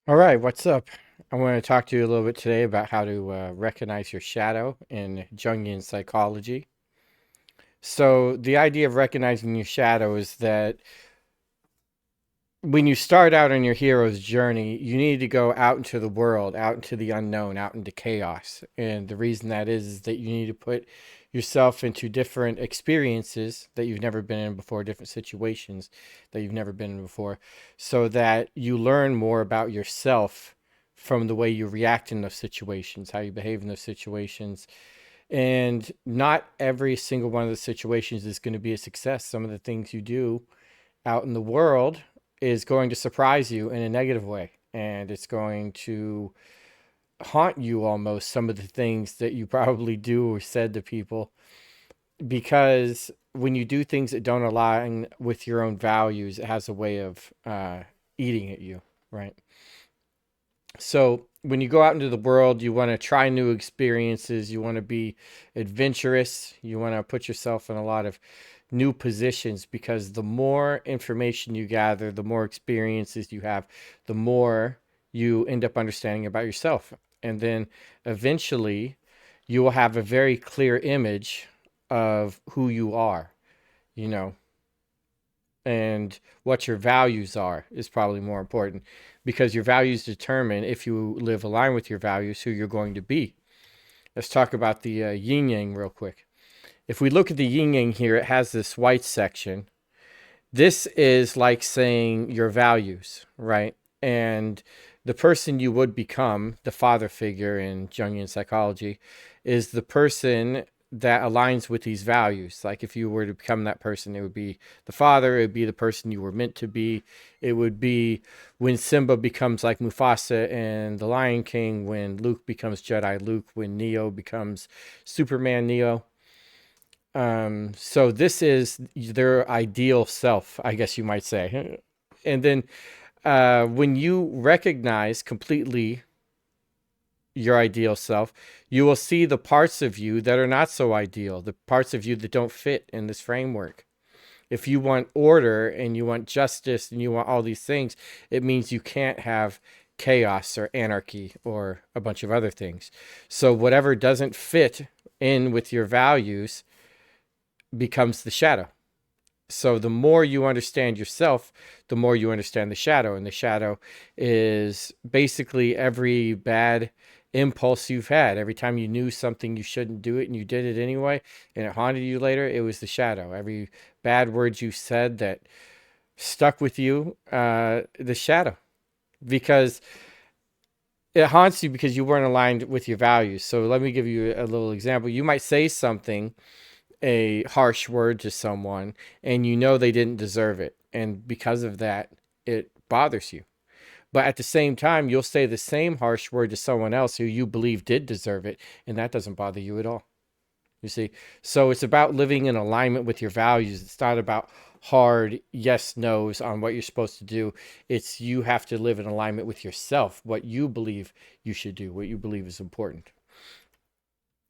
All right, what's up? I want to talk to you a little bit today about how to recognize your shadow in Jungian psychology. So, the idea of recognizing your shadow is that when you start out on your hero's journey, you need to go out into the world, out into the unknown, out into chaos. And the reason that is that you need to put yourself into different experiences that you've never been in before, different situations that you've never been in before, so that you learn more about yourself from the way you react in those situations, how you behave in those situations. And not every single one of the situations is going to be a success. Some of the things you do out in the world is going to surprise you in a negative way, and it's going to haunt you almost, some of the things that you probably do or said to people, because when you do things that don't align with your own values, it has a way of eating at you, right? So when you go out into the world, you want to try new experiences, you want to be adventurous, you want to put yourself in a lot of new positions, because the more information you gather, the more experiences you have, the more you end up understanding about yourself. And then eventually you will have a very clear image of who you are, you know, and what your values are is probably more important, because your values determine, if you live aligned with your values, who you're going to be. Let's talk about the yin yang real quick. If we look at the yin yang here, it has this white section. This is like saying your values, right? And the person you would become, the father figure in Jungian psychology, is the person that aligns with these values. Like if you were to become that person, it would be the father, it would be the person you were meant to be. It would be when Simba becomes like Mufasa in The Lion King, when Luke becomes Jedi Luke, when Neo becomes Superman Neo. So this is their ideal self, I guess you might say. And then when you recognize completely your ideal self, you will see the parts of you that are not so ideal, the parts of you that don't fit in this framework. If you want order and you want justice and you want all these things, it means you can't have chaos or anarchy or a bunch of other things. So whatever doesn't fit in with your values becomes the shadow. So the more you understand yourself, the more you understand the shadow. And the shadow is basically every bad impulse you've had. Every time you knew something you shouldn't do it and you did it anyway, and it haunted you later, it was the shadow. Every bad word you said that stuck with you, the shadow. Because it haunts you because you weren't aligned with your values. So let me give you a little example. You might say something, a harsh word to someone, and you know they didn't deserve it, and because of that it bothers you. But at the same time, you'll say the same harsh word to someone else who you believe did deserve it, and that doesn't bother you at all. You see? So it's about living in alignment with your values. It's not about hard yes nos on what you're supposed to do. It's you have to live in alignment with yourself, what you believe you should do, what you believe is important.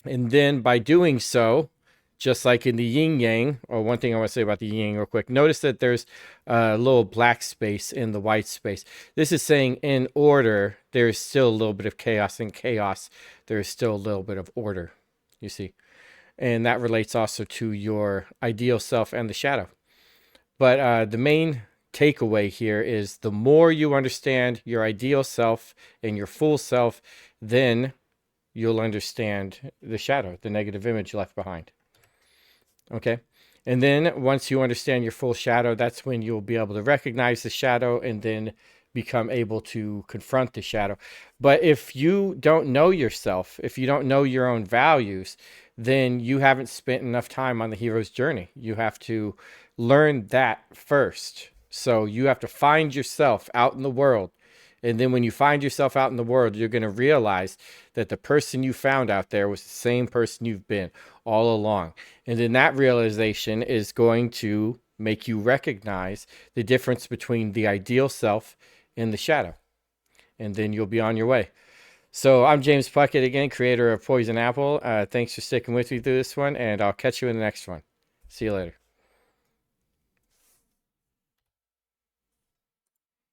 And then by doing so, just like in the yin yang, or one thing I want to say about the yin yang real quick, notice that there's a little black space in the white space. This is saying in order, there's still a little bit of chaos. In chaos, there's still a little bit of order, you see. And that relates also to your ideal self and the shadow. But the main takeaway here is the more you understand your ideal self and your full self, then you'll understand the shadow, the negative image left behind. Okay. And then once you understand your full shadow, that's when you'll be able to recognize the shadow and then become able to confront the shadow. But if you don't know yourself, if you don't know your own values, then you haven't spent enough time on the hero's journey. You have to learn that first. So you have to find yourself out in the world. And then when you find yourself out in the world, you're going to realize that the person you found out there was the same person you've been all along. And then that realization is going to make you recognize the difference between the ideal self and the shadow. And then you'll be on your way. So I'm James Puckett again, creator of Poison Apple. Thanks for sticking with me through this one, and I'll catch you in the next one. See you later.